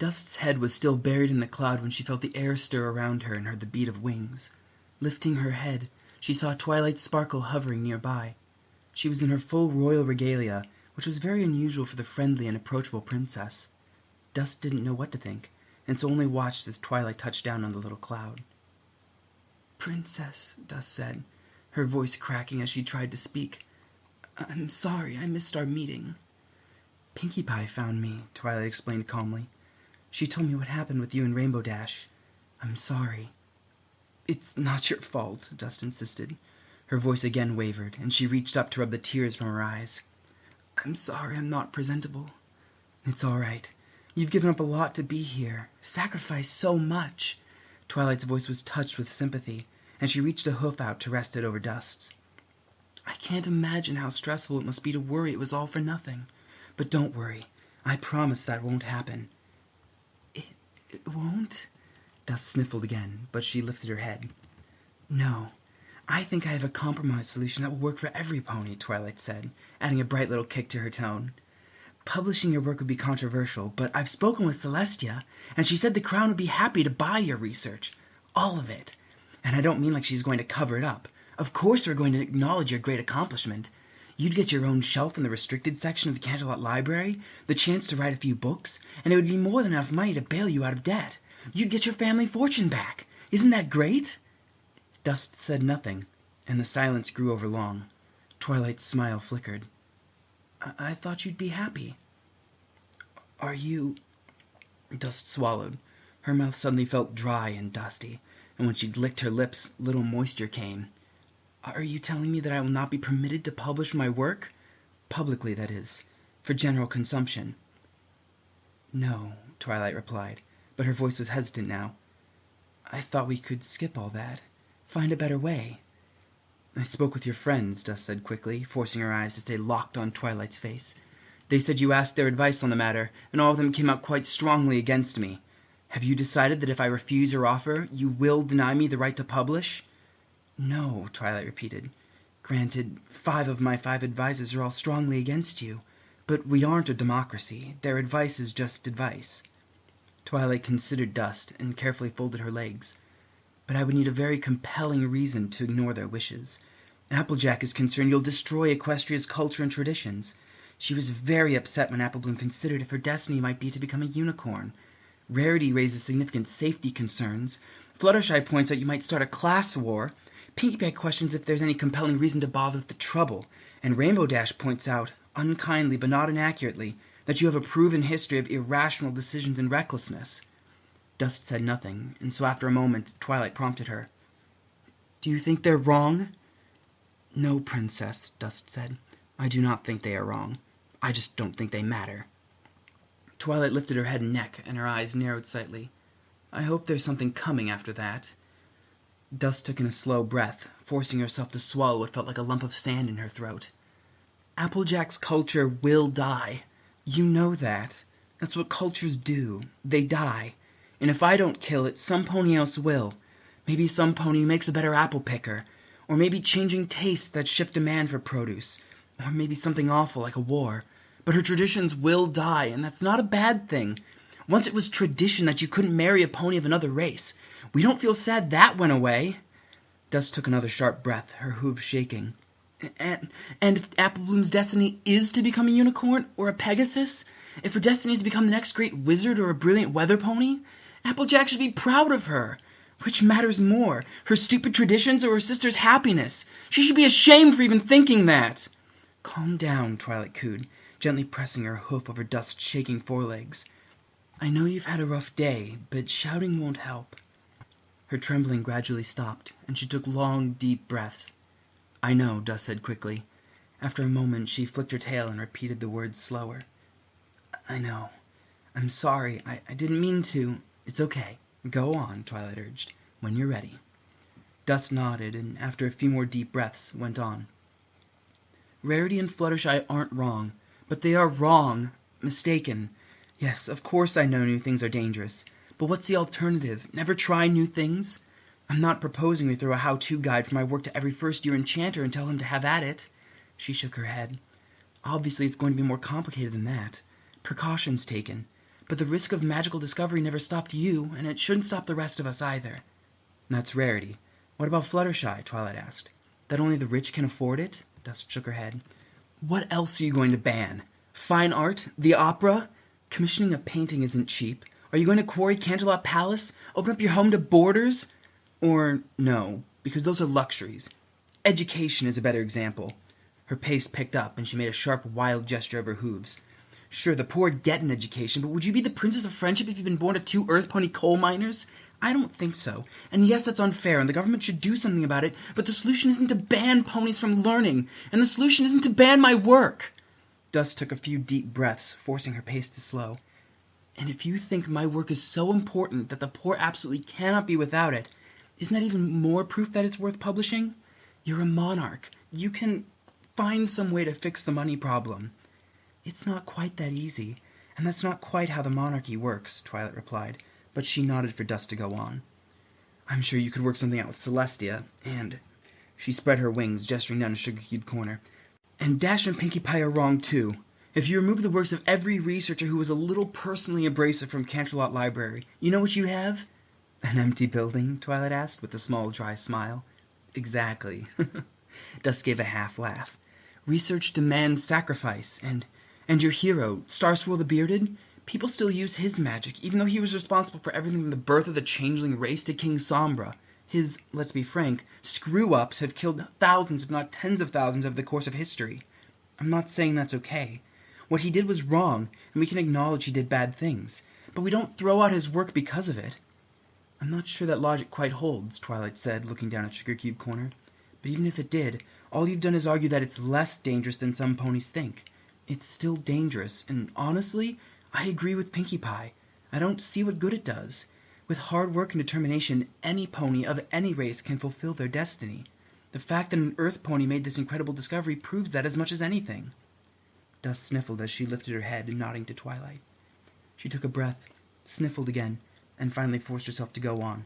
Dust's head was still buried in the cloud when she felt the air stir around her and heard the beat of wings. Lifting her head, she saw Twilight's sparkle hovering nearby. She was in her full royal regalia, which was very unusual for the friendly and approachable princess. Dust didn't know what to think, and so only watched as Twilight touched down on the little cloud. "Princess," Dust said, her voice cracking as she tried to speak. "I'm sorry I missed our meeting." "Pinkie Pie found me," Twilight explained calmly. "She told me what happened with you and Rainbow Dash. I'm sorry." "It's not your fault," Dust insisted. Her voice again wavered, and she reached up to rub the tears from her eyes. "I'm sorry I'm not presentable." "It's all right. You've given up a lot to be here. Sacrificed so much." Twilight's voice was touched with sympathy, and she reached a hoof out to rest it over Dust's. "I can't imagine how stressful it must be to worry it was all for nothing. But don't worry. I promise that won't happen." It won't?" Dust sniffled again, but she lifted her head. "No. I think I have a compromise solution that will work for every pony," Twilight said, adding a bright little kick to her tone. "Publishing your work would be controversial, but I've spoken with Celestia, and she said the Crown would be happy to buy your research. All of it. And I don't mean like she's going to cover it up. Of course we're going to acknowledge your great accomplishment. You'd get your own shelf in the restricted section of the Canterlot Library, the chance to write a few books, and it would be more than enough money to bail you out of debt. You'd get your family fortune back. Isn't that great?" Dust said nothing, and the silence grew overlong. Twilight's smile flickered. I thought you'd be happy." "Are you—" Dust swallowed. Her mouth suddenly felt dry and dusty, and when she'd licked her lips, little moisture came. "Are you telling me that I will not be permitted to publish my work? Publicly, that is. For general consumption?" "No," Twilight replied, but her voice was hesitant now. "I thought we could skip all that. Find a better way." "I spoke with your friends," Dust said quickly, forcing her eyes to stay locked on Twilight's face. "They said you asked their advice on the matter, and all of them came out quite strongly against me. Have you decided that if I refuse your offer, you will deny me the right to publish?" "No," Twilight repeated. "Granted, 5 of my 5 advisors are all strongly against you, but we aren't a democracy. Their advice is just advice." Twilight considered Dust and carefully folded her legs. "But I would need a very compelling reason to ignore their wishes. Applejack is concerned you'll destroy Equestria's culture and traditions. She was very upset when Applebloom considered if her destiny might be to become a unicorn. Rarity raises significant safety concerns. Fluttershy points out you might start a class war. Pinkie Pie questions if there's any compelling reason to bother with the trouble. And Rainbow Dash points out, unkindly but not inaccurately, that you have a proven history of irrational decisions and recklessness." Dust said nothing, and so after a moment Twilight prompted her. "Do you think they're wrong?" "No, Princess," Dust said. "I do not think they are wrong. I just don't think they matter." Twilight lifted her head and neck, and her eyes narrowed slightly. "I hope there's something coming after that." Dust took in a slow breath, forcing herself to swallow what felt like a lump of sand in her throat. "Applejack's culture will die. You know that. That's what cultures do. They die. And if I don't kill it, some pony else will. Maybe some pony who makes a better apple picker. Or maybe changing tastes that shift demand for produce. Or maybe something awful like a war. But her traditions will die, and that's not a bad thing. Once it was tradition that you couldn't marry a pony of another race. We don't feel sad that went away." Dust took another sharp breath, her hooves shaking. And if Applebloom's destiny is to become a unicorn or a Pegasus, if her destiny is to become the next great wizard or a brilliant weather pony, Applejack should be proud of her. Which matters more, her stupid traditions or her sister's happiness? She should be ashamed for even thinking that." "Calm down," Twilight cooed, gently pressing her hoof over Dust's shaking forelegs. "I know you've had a rough day, but shouting won't help." Her trembling gradually stopped, and she took long, deep breaths. "I know," Dust said quickly. After a moment she flicked her tail and repeated the words slower. "I know. I'm sorry. I didn't mean to—" "It's okay. Go on," Twilight urged, "when you're ready." Dust nodded, and after a few more deep breaths, went on. "Rarity and Fluttershy aren't wrong, but they are wrong, mistaken. Yes, of course I know new things are dangerous, but what's the alternative? Never try new things? I'm not proposing we throw a how-to guide for my work to every first-year enchanter and tell him to have at it." She shook her head. "Obviously it's going to be more complicated than that. Precautions taken. but the risk of magical discovery never stopped you, and it shouldn't stop the rest of us either." "That's rarity. What about Fluttershy?" Twilight asked. "That only the rich can afford it?" Dust shook her head. "What else are you going to ban? Fine art? The opera? Commissioning a painting isn't cheap. Are you going to quarry Canterlot Palace? Open up your home to boarders? Or no, because those are luxuries. Education is a better example." Her pace picked up, and she made a sharp, wild gesture of her hooves. "Sure, the poor get an education, but would you be the Princess of Friendship if you'd been born to 2 earth pony coal miners? I don't think so. And yes, that's unfair, and the government should do something about it, but the solution isn't to ban ponies from learning, and the solution isn't to ban my work." Dust took a few deep breaths, forcing her pace to slow. "And if you think my work is so important that the poor absolutely cannot be without it, isn't that even more proof that it's worth publishing? You're a monarch. You can find some way to fix the money problem." "It's not quite that easy, and that's not quite how the monarchy works," Twilight replied, but she nodded for Dust to go on. "I'm sure you could work something out with Celestia, and—" She spread her wings, gesturing down a sugar-cubed corner. "And Dash and Pinkie Pie are wrong, too. If you remove the works of every researcher who was a little personally abrasive from Canterlot Library, you know what you have?" "An empty building?" Twilight asked, with a small, dry smile. "Exactly." Dust gave a half-laugh. "Research demands sacrifice, and your hero, Starswirl the Bearded, people still use his magic, even though he was responsible for everything from the birth of the changeling race to King Sombra. His, let's be frank, screw-ups have killed thousands if not tens of thousands over the course of history. I'm not saying that's okay. What he did was wrong, and we can acknowledge he did bad things, but we don't throw out his work because of it." "I'm not sure that logic quite holds," Twilight said, looking down at Sugar-Cube Corner. "But even if it did, all you've done is argue that it's less dangerous than some ponies think. It's still dangerous, and honestly, I agree with Pinkie Pie. I don't see what good it does. With hard work and determination, any pony of any race can fulfill their destiny. The fact that an Earth pony made this incredible discovery proves that as much as anything." Dust sniffled as she lifted her head, nodding to Twilight. She took a breath, sniffled again, and finally forced herself to go on.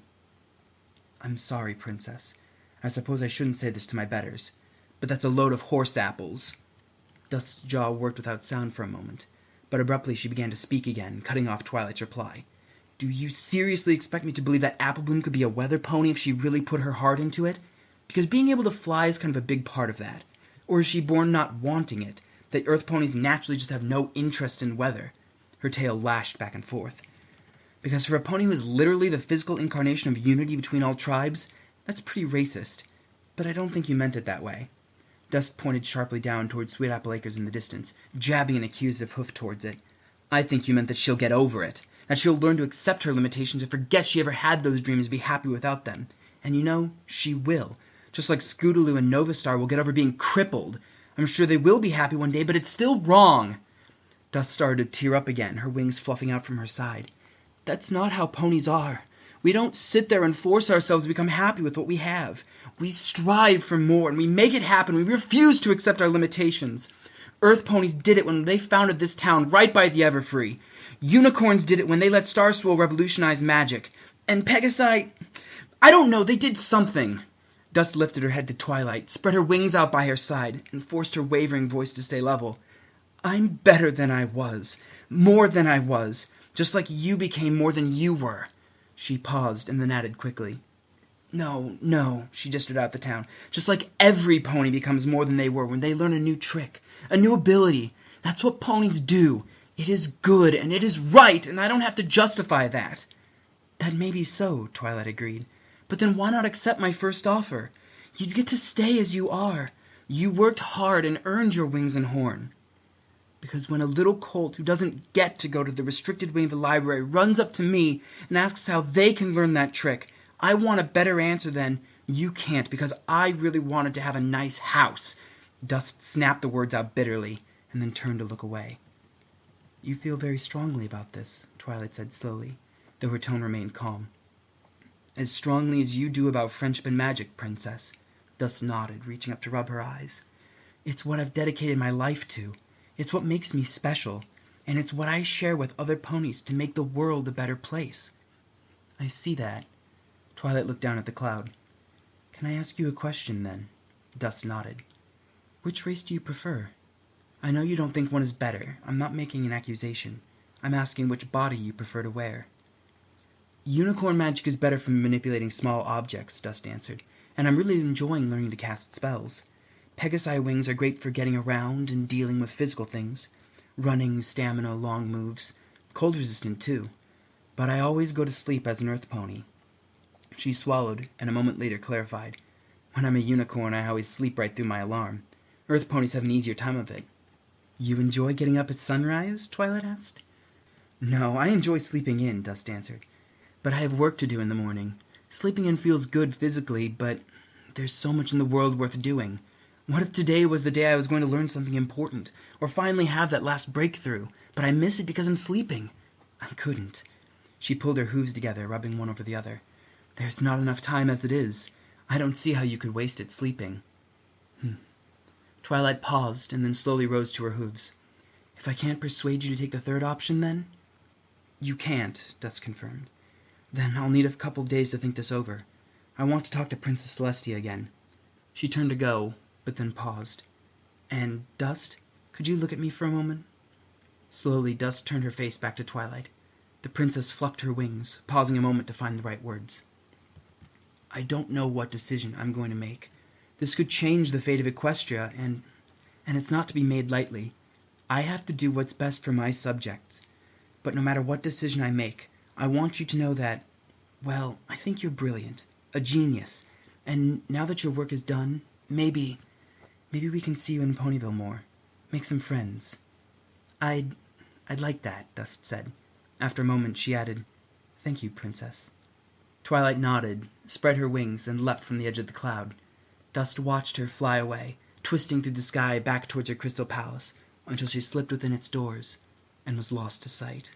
"I'm sorry, Princess. I suppose I shouldn't say this to my betters, but that's a load of horse apples." Dust's jaw worked without sound for a moment, but abruptly she began to speak again, cutting off Twilight's reply. "Do you seriously expect me to believe that Applebloom could be a weather pony if she really put her heart into it? Because being able to fly is kind of a big part of that. Or is she born not wanting it, that Earth ponies naturally just have no interest in weather?" Her tail lashed back and forth. "Because for a pony who is literally the physical incarnation of unity between all tribes, that's pretty racist. But I don't think you meant it that way." Dust pointed sharply down toward Sweet Apple Acres in the distance, jabbing an accusative hoof towards it. "I think you meant that she'll get over it. That she'll learn to accept her limitations and forget she ever had those dreams and be happy without them. And you know, she will. Just like Scootaloo and Novastar will get over being crippled. I'm sure they will be happy one day, but it's still wrong." Dust started to tear up again, her wings fluffing out from her side. "That's not how ponies are. We don't sit there and force ourselves to become happy with what we have. We strive for more, and we make it happen. We refuse to accept our limitations. Earth ponies did it when they founded this town right by the Everfree. Unicorns did it when they let Starswirl revolutionize magic. And Pegasi... I don't know, they did something." Dust lifted her head to Twilight, spread her wings out by her side, and forced her wavering voice to stay level. "I'm better than I was. More than I was. Just like you became more than you were." She paused, and then added quickly. No, she gestured out the town. "Just like every pony becomes more than they were when they learn a new trick, a new ability. That's what ponies do. It is good, and it is right, and I don't have to justify that." "That may be so," Twilight agreed. "But then why not accept my first offer? You'd get to stay as you are. You worked hard and earned your wings and horn." "Because when a little colt who doesn't get to go to the restricted wing of the library runs up to me and asks how they can learn that trick, I want a better answer than, 'You can't because I really wanted to have a nice house.'" Dust snapped the words out bitterly, and then turned to look away. "You feel very strongly about this," Twilight said slowly, though her tone remained calm. "As strongly as you do about friendship and magic, Princess." Dust nodded, reaching up to rub her eyes. "It's what I've dedicated my life to. It's what makes me special, and it's what I share with other ponies to make the world a better place." "I see that." Twilight looked down at the cloud. "Can I ask you a question, then?" Dust nodded. "Which race do you prefer? I know you don't think one is better. I'm not making an accusation. I'm asking which body you prefer to wear." "Unicorn magic is better for manipulating small objects," Dust answered, "and I'm really enjoying learning to cast spells. Pegasi wings are great for getting around and dealing with physical things. Running, stamina, long moves. Cold resistant, too. But I always go to sleep as an earth pony." She swallowed, and a moment later clarified. "When I'm a unicorn, I always sleep right through my alarm. Earth ponies have an easier time of it." "You enjoy getting up at sunrise?" Twilight asked. "No, I enjoy sleeping in," Dust answered. "But I have work to do in the morning. Sleeping in feels good physically, but there's so much in the world worth doing. What if today was the day I was going to learn something important, or finally have that last breakthrough, but I miss it because I'm sleeping? I couldn't." She pulled her hooves together, rubbing one over the other. "There's not enough time as it is. I don't see how you could waste it sleeping." Twilight paused, and then slowly rose to her hooves. "If I can't persuade you to take the third option, then?" "You can't," Dust confirmed. "Then I'll need a couple of days to think this over. I want to talk to Princess Celestia again." She turned to go, but then paused. "And, Dust, could you look at me for a moment?" Slowly Dust turned her face back to Twilight. The princess fluffed her wings, pausing a moment to find the right words. "I don't know what decision I'm going to make. This could change the fate of Equestria, and it's not to be made lightly. I have to do what's best for my subjects. But no matter what decision I make, I want you to know that, well, I think you're brilliant, a genius, and now that your work is done, maybe we can see you in Ponyville more, make some friends." I'd like that," Dust said. After a moment she added, "Thank you, Princess." Twilight nodded, spread her wings, and leapt from the edge of the cloud. Dust watched her fly away, twisting through the sky back towards her crystal palace, until she slipped within its doors and was lost to sight.